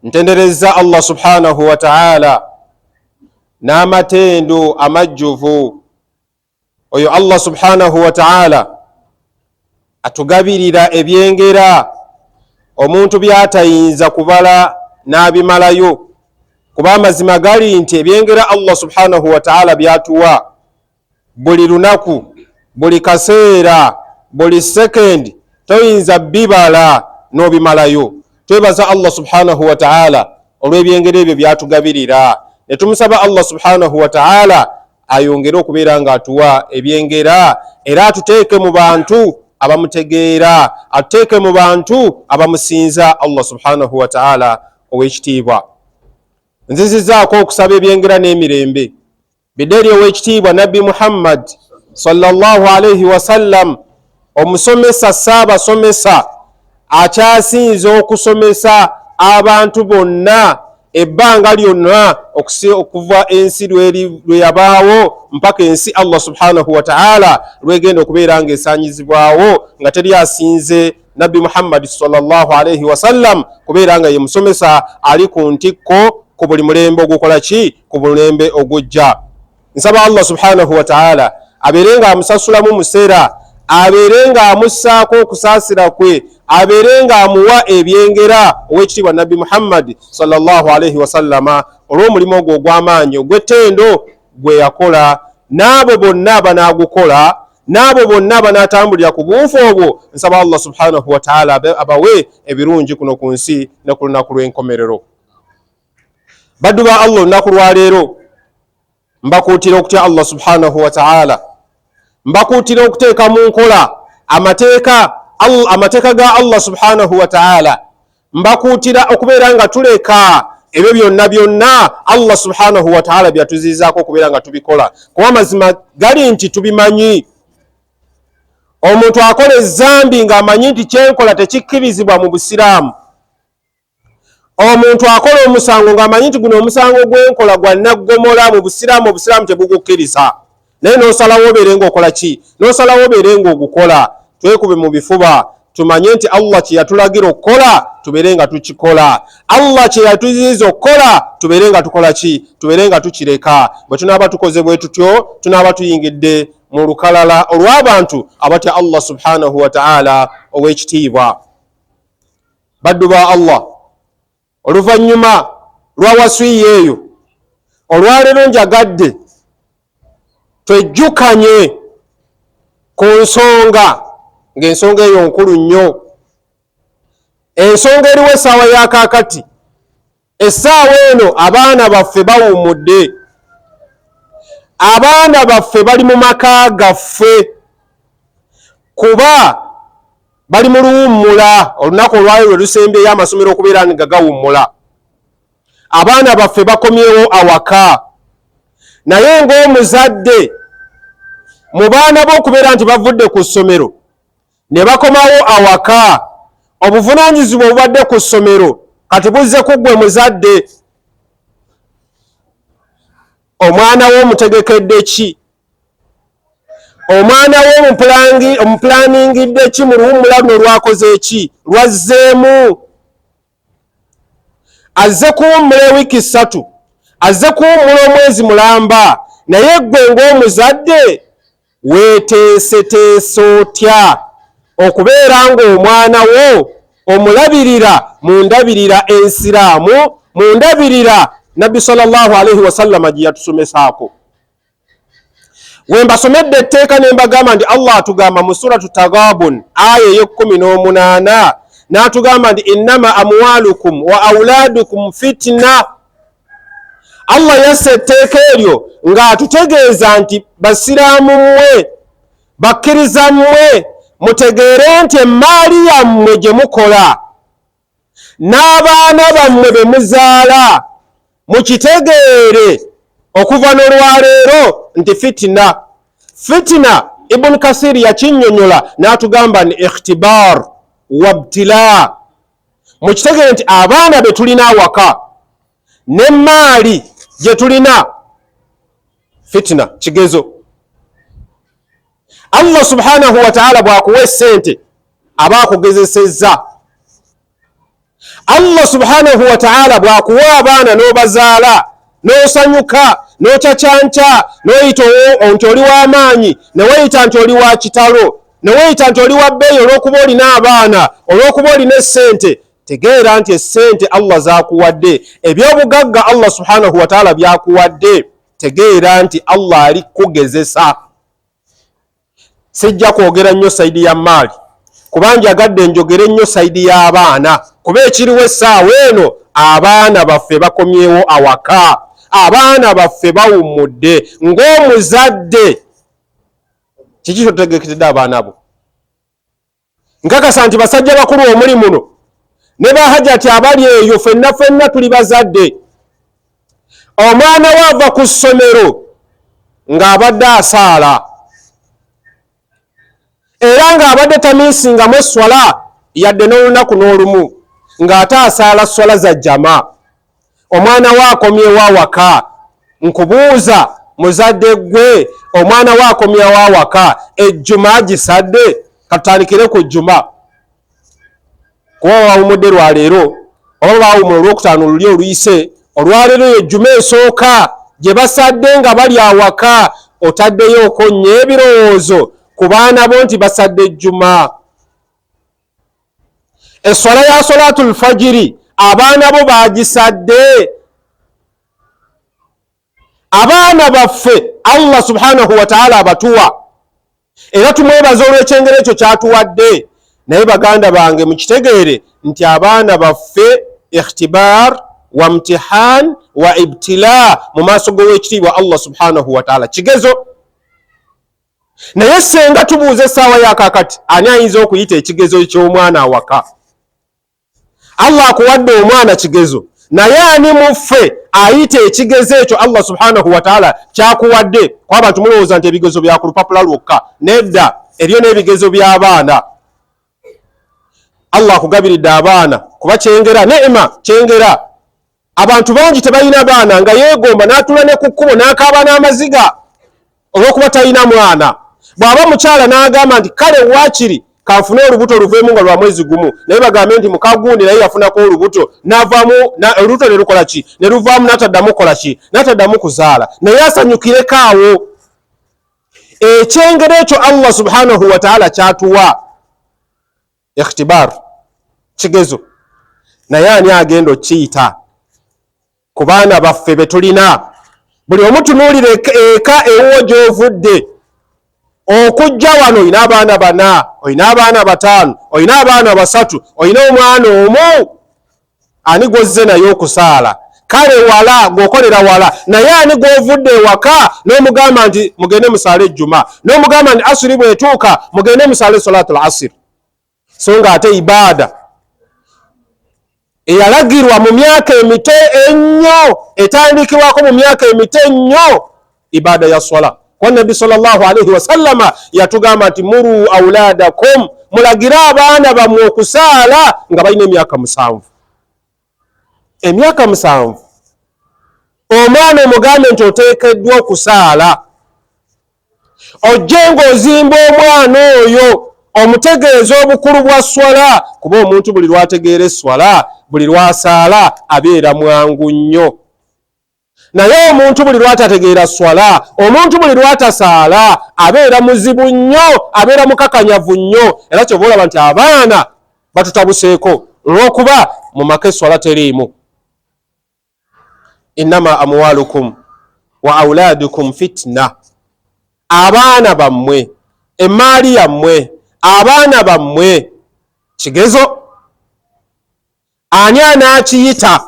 ntendereza Allah subhanahu wa ta'ala n'amatendo amajjuvu. Oyo Allah subhanahu wa ta'ala atugabirira ebyengera omuntu byatayinza kubala n'abimalayo, kuba amazima gali nti ebyengera Allah subhanahu wa ta'ala byatuwa buli lunaku, buli kaseera, buli sekendi toyinza bibala n'obimalayo. Twebaza Allah subhanahu wa ta'ala olw'ebyengera ebyo byatugabirira, ne tumusaba Allah subhanahu wa ta'ala ayongere okubeera nga atuwa ebyengera era atuteeke mu bantu abamutegeera, atuteeke mu bantu abamusinza Allah subhanahu wa ta'ala ow'ekitiibwa. Nzizizaako okusaba ebyengera n'emirembe bideri ow'ekitiibwa Nabbi Muhammad sallallahu alayhi wasallam, omusomesa saabasomesa akyasinze okusomesa abantu bonna ebbanga lyonna okuva ensi lwe yabaawo mpaka ensi Allah subhanahu wa ta'ala lwegenda okubeera nga esanyizibwawo, nga teri asinze Nabbi Muhammad sallallahu alayhi wasallam kubeera nga ye musomesa ali ku ntikko ku buli mulembe ogukola ki, ku mulembe ogujja. Nsaba Allah subhanahu wa ta'ala abeere nga amusasulamu musera, abeere nga amussaako okusaasira kwe, abeere nga amuwa ebyengera ow'ekitiibwa Nabbi Muhammad sallallahu alayhi wasallama olw'omulimu ogwo ogw'amaanyi ogw'ettendo gwe yakola, n'abo bonna abanaagukola, n'abo bonna abanaatambulira ku buufu obwo. Nsaba Allah subhanahu wa ta'ala abawe ebirungi kuno ku nsi ne ku lunaku lw'enkomerero. Baddu ba Allah, olunaku lwaleero mbakuutira okutya Allah subhanahu wa ta'ala, mbakuutira okuteeka mu nkola amateeka ga Allah subhanahu wa ta'ala, mbakuutira okubeera nga tuleka ebyo byonna byonna Allah subhanahu wa ta'ala byatuzizaako okubeera nga tubikola, kuba amazima gali nti tubimanyi. Omuntu akola ezzambi ng'amanyi nti kyenkola tekikkirizibwa mu Busiraamu. Omuntu akola omusango ng'amanyi nti guno omusango gwenkola gwa naggomola mu Busiraamu, Obusiraamu tebugukkiriza, naye n'osalawo obeere ng'okola ki? N'osalawo obeere ng'ogukola. Twekube mu bifuba tumanye nti Allah kye yatulagira okukola tubeere nga tukikola, Allah kye yatuziyiza okukola tubeere nga tukola ki? Tubeere nga tukireka. Bwe tunaaba tukoze bwe tutyo tunaaba tuyingidde mu lukalala olw'abantu abatya Allah subhanahu wa ta'ala ow'ekitiibwa. Baddu ba Allah, oluvannyuma lwa wasiya eyo, olwaleero njagadde twejjukanye ku nsonga, ng'ensonga eyo nkulu nnyo, ensonga eriwo essaawa ya kaakati. Essaawa eno abaana baffe bawummudde, abaana baffe bali mu maka gaffe kuba bali mu luwummula. Olunaku olwaleero lwe lusembeyo amasomero okubeera nga gawummula, abaana baffe bakomyewo awaka, naye ng'omuzadde mu baana b'okubeera nti bavudde ku ssomero ne bakomawo awaka, obuvunaanyizibwa obubadde ku ssomero kati buzze ku ggwe muzadde. Omwana wo omutegekedde ki? Omwana wo omuplaningidde ki? Mu luwummula luno lwakoze ki? Lwazzeemu. Azze kuwummula ewiiki 3, azze kuwummula omwezi mulamba, naye ggwe ng'omuzadde weeteeseteese otya okubeera ng'omwana wo omulabirira mu ndabirira ensiraamu, mu ndabirira Nabbi sallallahu alayhi wasallama gye yatusomesaako. Wembasomedde etteeka ne mbagamba nti Allah atugamba mu suratu Taghabun aya ey'e18 n'atugamba nti innama amwalukum wa auladukum fitna. Allah yasse etteeka eryo ng'atutegeeza nti basiraamu mmwe, bakkiriza mmwe, mutegeere nti emmaali yammwe gye mukola n'abaana bammwe be muzaala mukitegeere okuva n'olwaleero nti fitina. Fitina Ibn Kasir yakinnyonnyola n'atugamba ni ikhtibar wabtila. Mukitegeere nti abaana be tulina awaka n'emmaali gye tulina fitina, kigezo. Allah subhanahu wa ta'ala bw'akuwa essente aba akugezesezza, Allah subhanahu wa ta'ala bwakuwa abaana n'obazaala n'osanyuka n'okyacyanca n'oyita nti oli w'amaanyi neweyita nti oli wa kitalo neweyita nti oli wa bbeeyi olw'okuba olina abaana olw'okuba olina essente, tegeera nti essente Allah zaakuwadde, ebyobugagga Allah subhanahu wa ta'ala byakuwadde, tegeera nti Allah ali kugezesa. Sijja kwogera nnyo sayidi ya maali kuba njagadde njogere nnyo sayidi y'abaana, kuba ekiriwo essaawa eno abaana baffe bakomyewo awaka, abaana baffe bawummudde. Ng'omuzadde kiki kyotegekeredde abaana bo? Nkakasa nti basajja bakulu omuli muno ne bahajati abali eyo ffenna tuli bazadde. Omwana we ava ku ssomero ng'abadde asaala era ng'abadde tamiisingamu esswala yadde n'olunaku n'olumu, ng'ate asaala swala za jama. Omwana we akomyewo awaka, nkubuuza muzadde gwe, omwana we akomyewo awaka, ejjuma gisadde? Katutandikire ku jjuma, kuba bawumudde lwaleero oba bawumula olwokutaano luli oluyise, olwaleero ejjuma esooka gye basadde nga bali awaka, otaddeyoko nnyo ebirowoozo ku baana bo nti basadde ejjuma. Esswala ya salaatul fajiri abaana bo bagisadde. Abaana baffe Allah subhanahu wa ta'ala abatuwa era tumwebaza olw'ekyengero ekyo kyatuwadde, naye baganda bange mukitegeere nti abaana baffe ikhtibar wa mtihan wa ibtila mu maaso g'owekitiibwa Allah subhanahu wa ta'ala kigezo. Naye senga tubuuze essaawa yakakati, ani ayinza okuyita ekigezo eky'omwana awaka? Allah akuwadde omwana kigezo, naye ani muffe ayita ekigezo ekyo Allah subhanahu wa ta'ala kyakuwadde? Kwa abantu mulowooza nti ebigezo bya ku lupapula lwokka. Nedda, ebyo n'ebigezo by'abaana. Allah akugabiridde abaana kuba kyengera neema, kyengera. Abantu bangi tebalina baana nga yeegomba n'atula ne ku kkubo n'akaaba n'amaziga olw'okuba talina mwana. Bw'aba mukyala n'agamba nti kale waakiri kanfune olubuto luveemu nga lwa mwezi gumu, naye bagambe nti muka gundi naye yafunako olubuto n'avaamu olubuto ne lukola ki? Ne luvaamu n'ataddamu kola ki? N'ataddamu kuzaala, naye asanyukireko awo. Ekyengero ekyo Allah subhanahu wa ta'ala kyatuwa ikhtibar, kigezo, naye ani agenda okiyita ku baana baffe be tulina? Buli omu tunuulira eka ewuwo gy'ovudde. Okujja wano oyina abaana bana, oyina abaana bataano, oyina abaana basatu, oyina omwana omu, ani gwozze naye okusaala? Kale wala gwokolera wala, naye ani gwovudde ewaka n'omugamba nti mugende musaale ejjuma, n'omugamba nti asiri bwetuuka mugende musaale salaatul asir? So nga ate ibaada eyalagirwa mu myaka emito ennyo, etandikibwako mu myaka emito ennyo, ibaada ya swala. Kwa Nabi sallallahu alayhi wa sallama yatugamba nti muru auladakum, mulagira abaana bammwe okusaala nga balina emyaka 7. Emyaka 7 omwana omugambe nti oteekeddwa okusaala. Ojje ng'ozimba omwana oyo omutegeeza obukulu bwa swala, kuba omuntu buli lwategeera esswala, buli lwasaala abeera mwangu nnyo. Naye omuntu buli lwatategeera swala, omuntu buli lwatasaala abeera muzibu nnyo, abeera mukakanyavu nnyo. Era kyova olaba nti abaana batutabuseeko olw'okuba mu maka esswala teriimu. Innama amwalukum wa auladukum fitna. Abaana bammwe, emaali yammwe, abaana bammwe kigezo. Ani anaakiyita?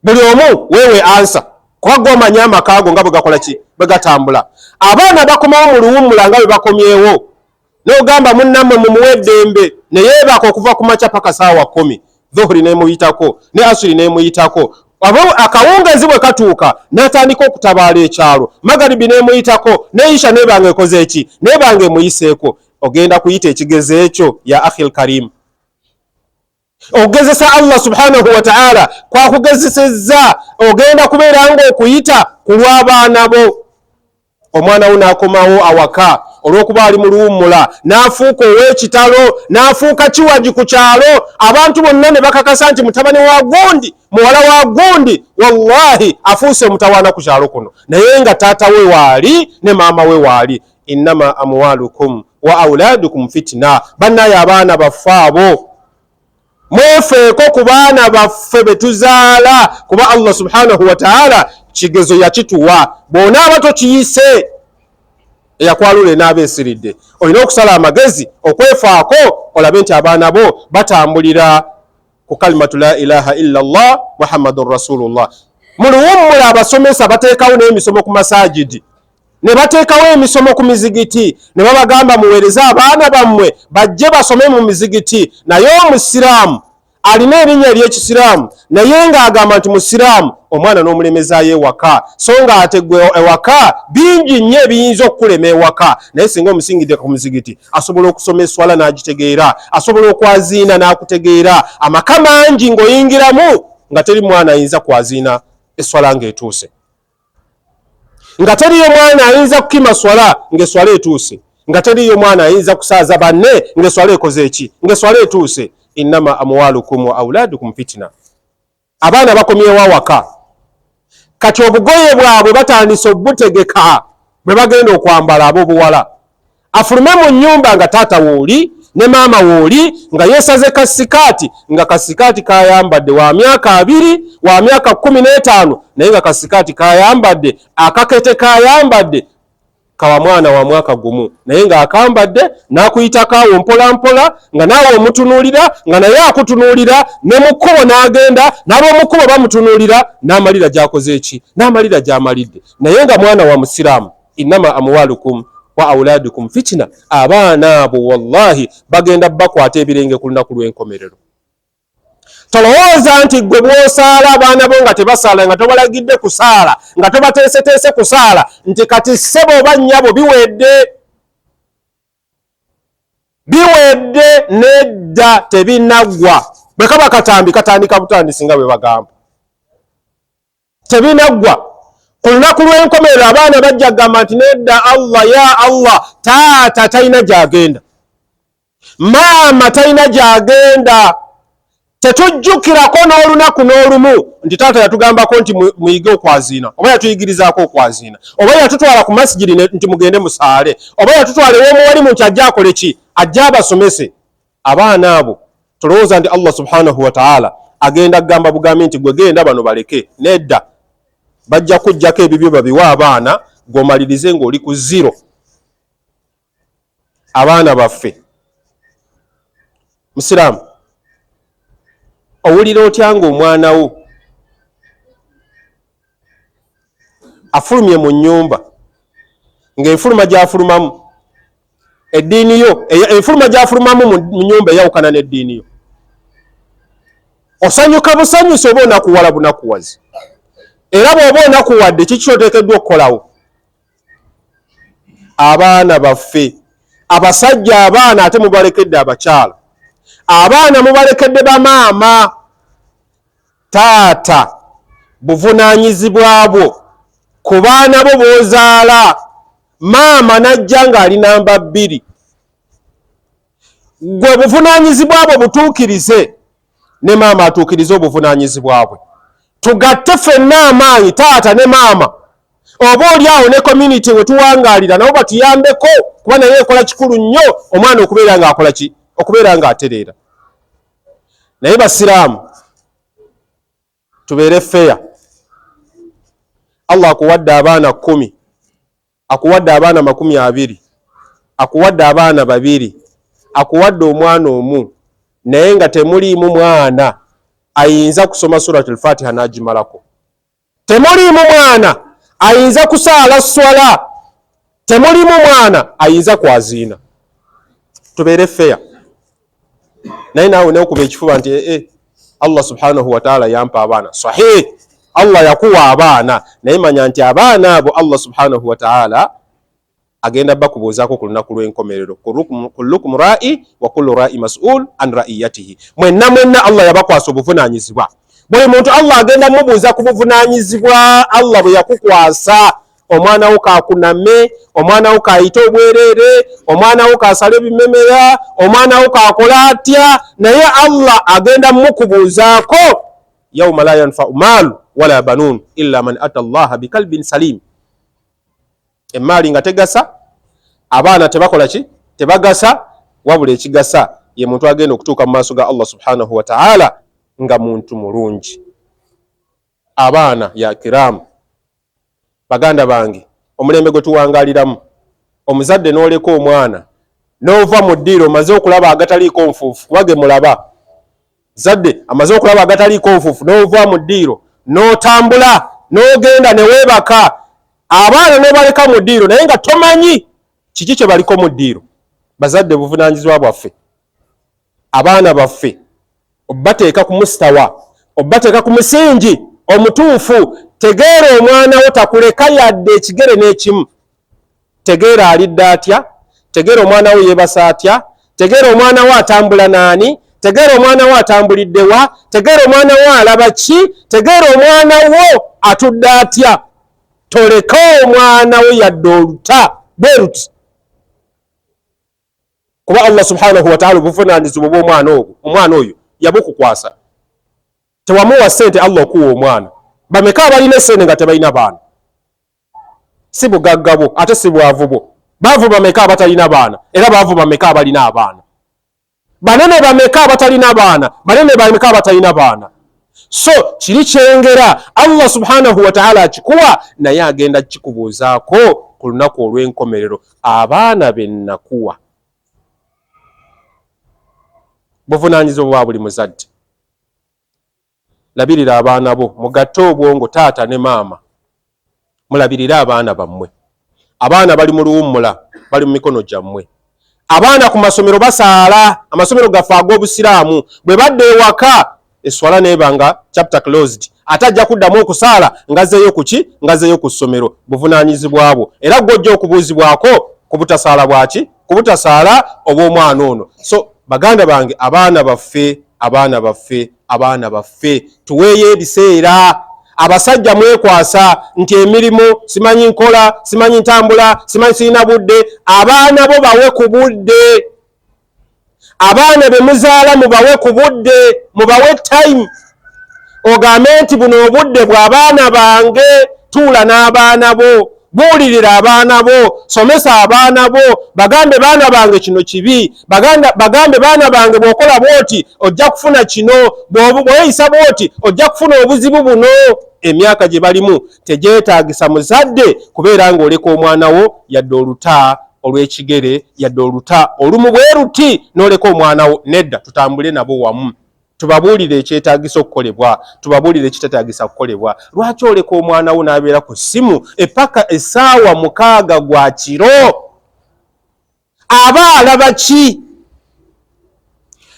Buli omu wewe ansa, kuba gw'omanya amaka ago nga bwe gakola ki? Bwe gatambula. Abaana bakomawo mu luwummula nga bwe bakomyewo, n'ogamba munnammwe mumuwe eddembe ne yeebaka okuva ku makya paka saawa 10, dhuhuri n'emuyitako ne asiri n'emuyitako. Akawungeezi bwe katuuka n'atandika okutabaala ekyalo, magaribi n'emuyitako, n'isha n'ebanga ekoze eki? N'ebanga emuyiseeko. Ogenda kuyita ekigezo ekyo ya akhil karim? Ogezesa Allah subhanahu wa ta'ala kwakugezesezza, ogenda kubeera nga okuyita ku lw'abaana bo. Omwana wo n'akomawo awaka, olw'okuba ali mu luwummula n'afuuka ow'ekitalo n'afuuka kiwaji ku kyalo abantu bonna ne bakakasa nti mutabani wa gundi muwala wa gundi wallahi afuuse mutawaana ku kyalo kuno naye nga taata we waali ne maama we waali. Innama amwalukum wa auladukum fitna. Bannaye abaana baffe abo mwefeeko ku baana baffe betuzaala kuba Allah subhanahu wa ta'ala kigezo yakituwa. Bw'onaaba tokiyise eyakwalule n'abeesiridde olina okusala amagezi okwefaako olabe nti abaana bo batambulira ku kalimatu la ilaha illa Allah Muhammadun Rasulullah. Mu luwummula abasomesa bateekawo n'emisomo ku masajidi ne bateekawo emisomo ku mizigiti ne babagamba muweereze abaana bammwe bajje basome mu mizigiti. Naye omusiraamu alina erinnya ery'ekisiraamu naye ng'agamba nti musiraamu omwana n'omulemezaayo ewaka, so nga ate gwe ewaka bingi nnyo ebiyinza okukulema ewaka. Naye singa omusingidde ku muzigiti asobola okusoma eswala n'agitegeera, asobola okwaziina n'akutegeera. Amaka mangi ng'oyingiramu nga teri mwana ayinza kwaziina eswala ng'etuuse, nga teriyo mwana ayinza kukima swala ng'eswala etuuse, nga teriyo mwana ayinza kusaaza banne ng'eswala ekoze eki, ng'eswala etuuse. Innama amwalukum wa auladukum fitna. Abaana bakomyewo awaka kati obugoye bwabwe batandise obutegeka bwe bagenda okwambala ab'obuwala. Afulume mu nnyumba nga taata wooli ne maama wooli nga yeesaze kasikaati, nga kasikaati kayambadde wa myaka 2 wa myaka 15 naye nga kasikaati kayambadde akakete kayambadde kawa mwana wa mwaka gumu naye nga akambadde n'akuyitakawo mpola mpola nga naawe omutunuulira nga naye akutunuulira ne mukkubo n'agenda n'ab'omukkubo bamutunuulira n'amalira gy'akoze eki n'amalira gy'amalidde naye nga mwana wa musiraamu. Innama amwalukum wa auladukum fitna. Abaana abo wallahi bagenda bakwata ebirenge ku lunaku lw'enkomerero. Tolowooza nti gwe bw'osaala abaana bo nga tebasaala nga tobalagidde kusaala nga tobateeseteese kusaala nti kati ssebo oba nnyabo biwedde nedda tebinaggwa. Bwe kaba katambi katandika butandisi nga bwe bagamba tebinaggwa. Ku lunaku lw'enkomerero abaana bajja kugamba nti nedda Allah ya Allah. Taata talina gy'agenda, maama talina gy'agenda. Tetujjukirako n'olunaku n'olumu nti taata yatugambako nti muyige okwaziina, oba yatuyigirizaako okwaziina, oba yatutwala ku masijidi nti mugende musaale, oba yatutwala ew'omuwalimu nti ajja akole ki, ajja abasomese. Abaana abo tolowooza nti Allah subhanahu wa ta'ala agenda kugamba bugambi nti gwe genda bano baleke. Nedda, bajja kujjako ebibyo babiwa abaana gwomalirize ng'oli ku 0. Abaana baffe musiraamu, owulira otya ng'omwana wo afulumye mu nnyumba ng'enfuluma gy'afulumamu eddiini yo, enfuluma gy'afulumamu mu nnyumba eyawukana n'eddiini yo? Osanyuka busanyusi oba onakuwala bunakuwazi? Era bw'oba onakuwadde kiki kyoteekeddwa okukolawo? Abaana baffe, abasajja abaana ate mubalekedde abakyala, abaana mubalekedde bamaama. Taata buvunaanyizibwa bwo ku baana bo b'ozaala. Maama najja ng'ali namba 2, gwe buvunaanyizibwa bwo butuukirize, ne maama atuukirize obuvunaanyizibwa bwe. Tugatte ffenna amaanyi, taata ne maama, oba oli awo ne community we tuwangaalira nabo batuyambeko kuba naye ekola kikulu nnyo omwana okubeera ng'akola ki, okubeera ng'atereera. Naye basiraamu tubeere feya. Allah akuwadde abaana 10, akuwadde abaana 20, akuwadde abaana 2, akuwadde omwana omu, naye nga temuliimu mwana ayinza kusoma suratul Fatiha n'agimalako. Temuliimu mwana ayinza kusaala swala, temuliimu mwana ayinza kwaziina. Tubeere feya. Naye naawe neokuba ekifuba nti Allah subhanahu wa ta'ala yampa abaana. Sahih, Allah yakuwa abaana, naye manya nti abaana abo Allah subhanahu wa ta'ala agenda bakubuuzaako ku lunaku lw'enkomerero. Kullukum ra'i wa kullu ra'i mas'ul an ra'iyatihi. Mwenna Allah yabakwasa obuvunaanyizibwa. Buli muntu Allah agenda mubuuza ku buvunaanyizibwa Allah bwe yakukwasa. omwana wo kakuname, omwana wo kayita obwerere, omwana wo kasala ebimemera, omwana wo kakola atya, naye Allah agenda mukubuuzaako yawma la yanfa'u maalu wala banuun illa man ata Allaha bikalbin salim. Emaali nga tegasa, abaana tebakola ki? Tebagasa, wabula ekigasa ye muntu agenda okutuuka mu maaso ga Allah subhanahu wa ta'ala nga muntu mulungi. Abaana ya kiramu, baganda bange, omulembe gwe tuwangaliramu, omuzadde n'oleka omwana n'ova mu ddiiro omaze okulaba agataliiko nfuufu, kubage mulaba zadde amaze okulaba agataliiko nfuufu n'ova mu ddiiro n'otambula n'ogenda ne weebaka, abaana n'obaleka mu ddiiro naye nga tomanyi kiki kye baliko mu ddiiro. Bazadde buvunaanyizibwa bwaffe. Abaana baffe obbateeka ku mustawa, obbateeka ku musingi omutuufu. Tegeera omwana wo takuleka yadde ekigere n'ekimu. Tegeera alidde atya, tegeera omwana wo yeebasa atya, tegeera omwana wo atambula naani, tegeera omwana wo atambulidde wa, tegeera omwana wo alaba ki, tegeera omwana wo atudde atya. Toleka omwana wo yadde oluta bweruti, kuba Allah subhanahu wa ta'ala obuvunaanyizibwa bw'omwana ogwo, omwana oyo yabukukwasa. Tewamuwa ssente Allah okuwa omwana. Bameka abalina essente nga tebalina baana? Si bugagga bwo ate si bwavu bwo. Baavu bameka abatalina baana, era baavu bameka abalina abaana? Banene bameka abatalina baana, banene bameka abatalina baana? So kiri kyengera Allah subhanahu wa ta'ala akikuwa, naye agenda kikubuuzaako ku lunaku olw'enkomerero. Abaana be nakuwa buvunaanyizibwa bwa buli muzadde. Labirira abaana bo, mugatte obwongo taata ne maama, mulabirire abaana bammwe. Abaana bali mu luwummula, bali mu mikono gyammwe. Abaana ku masomero basaala, amasomero gaffe ag'obusiraamu. Bwe badde ewaka eswala nebanga chapter closed, ate ajja kuddamu okusaala ngazeeyo ku ki? Ngazeeyo ku ssomero. Buvunaanyizibwa bwo, era gw'ojja okubuuzibwako ku butasaala bwaki? Ku butasaala obw'omwana ono. So baganda bange, abaana baffe, abaana baffe, abaana baffe, tuweeyo ebiseera. Abasajja mwekwasa nti emirimu simanyi nkola, simanyi ntambula, simanyi sirina budde. Abaana bo bawe ku budde. Abaana be muzaala mubawe ku budde, mubawe time. Ogambe nti buno obudde bw'abaana bange, tuula n'abaana bo, buulirira abaana bo, somesa abaana bo, bagambe baana bange kino kibi, bagambe baana bange bw'okola bw'oti ojja kufuna kino, bw'oyisa bw'oti ojja kufuna obuzibu buno. Emyaka gye balimu tegyetaagisa muzadde kubeera ng'oleka omwana wo yadde oluta olw'ekigere, yadde oluta olumu bwe ruti n'oleka omwana wo. Nedda, tutambule nabo wamu, tubabuulire ekyetaagisa okukolebwa, tubabuulire ekitetaagisa kukolebwa. Lwaki oleka omwana wo n'abeera ku ssimu epaka essaawa 6 gwa kiro? Aba alaba ki?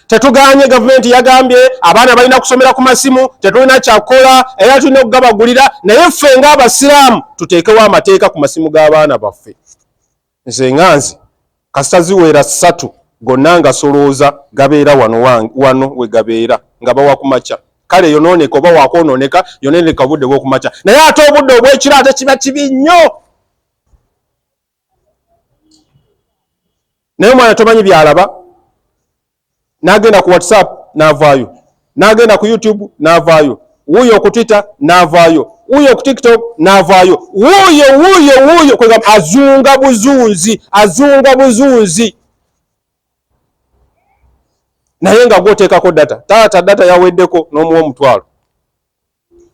Tetuganye gavumenti yagambye abaana balina kusomera ku masimu, tetulina kyakukola, era tulina okugabagulira, naye ffe ng'Abasiraamu tuteekewo amateeka ku masimu g'abaana baffe. Nze nganzi kasita ziwera 3 gonna nga solooza gabeera wano we gabeera nga bawa ku makya. Kale yonooneka oba wakwonooneka, yonooneka obudde bw'oku makya, naye ate obudde obw'ekiro ate kiba kibi nnyo. Naye omwana tomanyi byalaba, n'agenda ku WhatsApp n'avaayo, n'agenda ku YouTube n'avaayo, wuuyo ku Twitter n'avaayo, wuuyo ku TikTok n'avaayo, wuuyo kwegamba azunga buzunzi, azunga buzunzi. Naye nga gw'oteekako data, taata data yaweddeko n'omuwa omutwalo.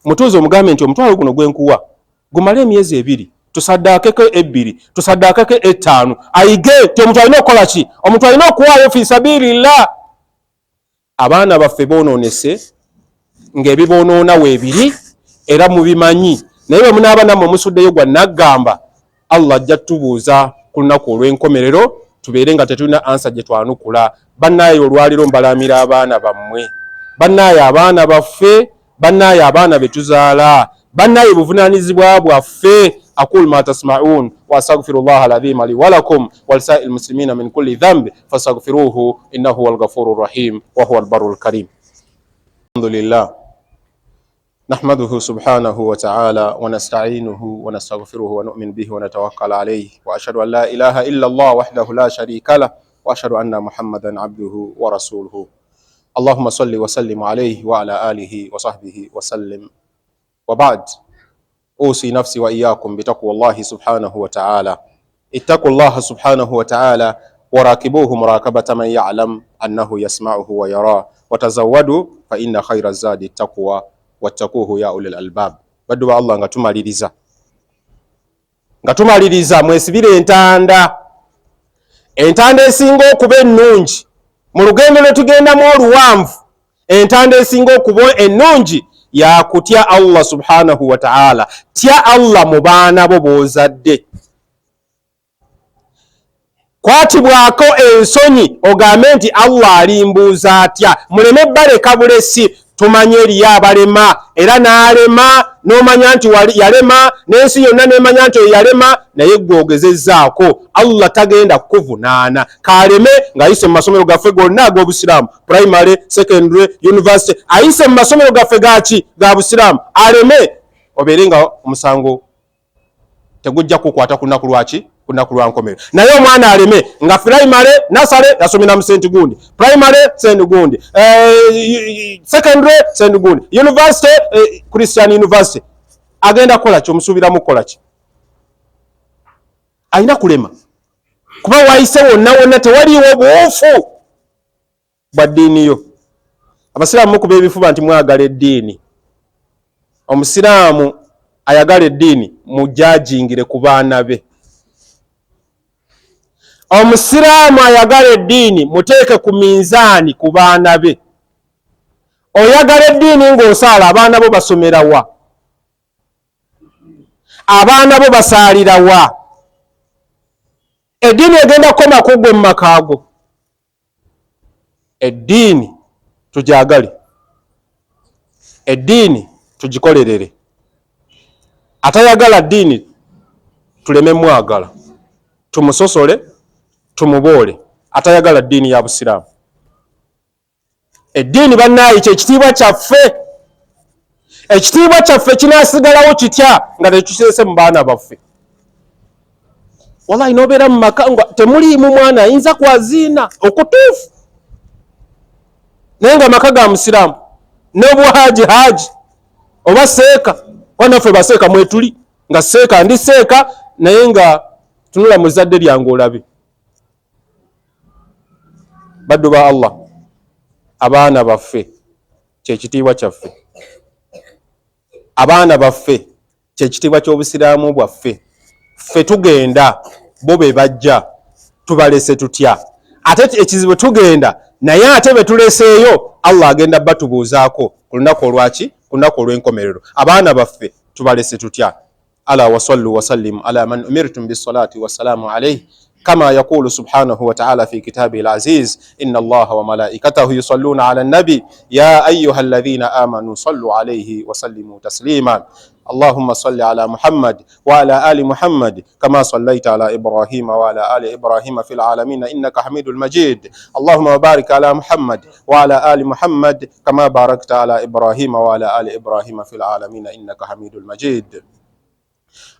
Mutuuze omugambe nti omutwalo guno gwenkuwa gumale emyezi 2, tusaddaakeko 2, tusaddaakeko 5, ayige ti omuntu alina okukola ki? Omuntu alina okuwaayo fi sabirillah. Abaana baffe boonoonese ng'ebiboonoona weebiri era mubimanyi, naye bwe munaaba nammwe musuddeyo gwa naggamba, Allah ajja tubuuza ku lunaku olw'enkomerero, tubeere nga tetulina ansa gye twanukula. Bannaaye olwaliro mbalaamira abaana bammwe, bannaaye abaana baffe, bannaaye abaana be tuzaala, bannaaye buvunaanyizibwa bwaffe. أقول ما تسمعون وأستغفر الله العظيم لي ولكم ولسائر المسلمين من كل ذنب فاستغفروه إنه هو الغفور الرحيم وهو البر الكريم. الحمد لله نحمده سبحانه وتعالى ونستعينه ونستغفره ونؤمن به ونتوكل عليه وأشهد أن لا إله إلا الله وحده لا شريك له وأشهد أن محمدا عبده ورسوله اللهم صل وسلم عليه وعلى آله وصحبه وسلم وبعد أوصي نفسي وإياكم بتقوى الله سبحانه وتعالى اتقوا الله سبحانه وتعالى وراكبوه مراقبة من يعلم أنه يسمعه ويراه وتزودوا فإن خير الزاد التقوى wattaquhu ya ulil albab. Baddu ba Allah nga tumaliriza mwesibire entanda esinga okuba ennungi mu lugendo lwe tugendamu oluwanvu. Entanda esinga okuba ennungi ya kutya Allah subhanahu wa ta'ala. Tya Allah mu baana bo b'ozadde, kwatibwako ensonyi ogambe nti Allah alimbuuza atya. Muleme baleka bulesi tumanye eriyo abalema era n'alema n'omanya nti yalema n'ensi yonna n'emanya nti yalema naye gwe ogezezzaako. Allah tagenda kukuvunaana kaleme ng'ayise mu masomero gaffe gonna ag'obusiraamu, primary, secondary, university, ayise mu masomero gaffe gaki ga busiraamu, aleme obeere nga omusango tegujja kukwata ku nnaku lwaki, ku nnaku lwa nkomerero. Naye omwana aleme nga primary nasale yasomera mu senti gundi, primary senti gundi, secondary senti gundi, university Christian university, agenda kukola ki? Omusuubiramu kukola ki? Alina kulema kuba wayise wonna wonna tewaliiwo buufu bwa ddiini yo. Abasiraamu mukuba ebifuba nti mwagala eddiini. Omusiraamu ayagala eddiini mujajingire ku baana be. Omusiraamu ayagala eddiini muteeke ku minzaani ku baana be. Oyagala eddiini ng'osaala, abaana bo basomera wa? Abaana bo basaalira wa? Eddiini egenda kukoma ku ggwe mu makaago. Eddiini tujagale, eddiini tugikolerere. Atayagala ddiini tuleme mwagala, tumusosole tumuboole. Atayagala ddiini ya busiraamu. Eddiini bannaayi kye kitiibwa kyaffe. Ekitiibwa kyaffe kinaasigalawo kitya nga tekiseese mu baana baffe? Wallahi n'obeera mu maka nga temuliimu mwana ayinza kwaziina okutuufu, naye nga maka ga musiraamu n'obuhaaji haaji oba seeka. Wanaffe baseeka mwetuli nga seeka ndi seeka naye nga tunula mu zadde lyange olabe. Baddu ba Allah, abaana baffe kye kitiibwa kyaffe. Abaana baffe kye kitiibwa ky'obusiraamu bwaffe. Ffe tugenda, bo be bajja, tubalese tutya? Ate ekizibu tugenda naye ate be tuleseeyo Allah agenda batubuuzaako ku lunaku olwaki, ku lunaku olw'enkomerero. Abaana baffe tubalese tutya? Ala wa sallu wa sallim ala man umirtum bis salati wa salamu alayhi كما يقول سبحانه وتعالى في كتابه العزيز إن الله وملائكته يصلون على النبي يا أيها الذين آمنوا صلوا عليه وسلموا تسليما اللهم صل على محمد وعلى آل محمد كما صليت على إبراهيم وعلى آل إبراهيم في العالمين إنك حميد المجيد اللهم بارك على محمد وعلى آل محمد كما باركت على إبراهيم وعلى آل إبراهيم في العالمين إنك حميد المجيد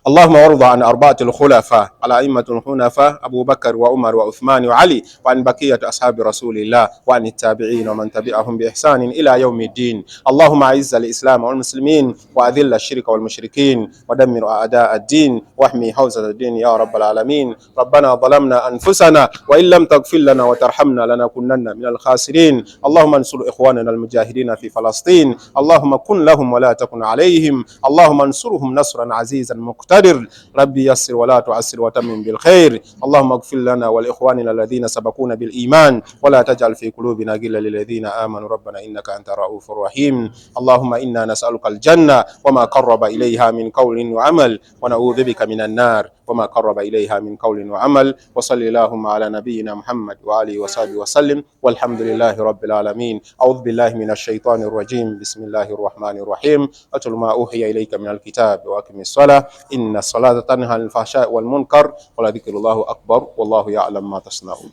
اللهم وارض عن أربعة الخلفاء على أئمة الحنفاء أبو بكر وعمر وعثمان وعلي وعن بقية أصحاب رسول الله وعن التابعين ومن تبعهم بإحسان إلى يوم الدين اللهم أعز الإسلام والمسلمين وأذل الشرك والمشركين ودمر أعداء الدين واحمي حوزة الدين يا رب العالمين ربنا ظلمنا أنفسنا وإن لم تغفر لنا وترحمنا لنكونن من الخاسرين اللهم انصر إخواننا المجاهدين في فلسطين اللهم كن لهم ولا تكن عليهم اللهم انصرهم نصرا عزيزا مقتدر ربي يسر ولا تعسر وتمم بالخير اللهم اغفر لنا ولإخواننا الذين سبقونا بالإيمان ولا تجعل في قلوبنا غلا للذين آمنوا ربنا إنك أنت الرؤوف الرحيم اللهم إنا نسألك الجنة وما قرب إليها من قول وعمل ونعوذ بك من النار وما قرب إليها من قول وعمل وصلى اللهم على نبينا محمد وآله وصحبه وسلم والحمد لله رب العالمين أعوذ بالله من الشيطان الرجيم بسم الله الرحمن الرحيم أتل ما أوحي إليك من الكتاب وأقم الصلاة إن الصلاة تنهى عن الفحشاء والمنكر ولذكر الله أكبر والله يعلم ما تصنعون.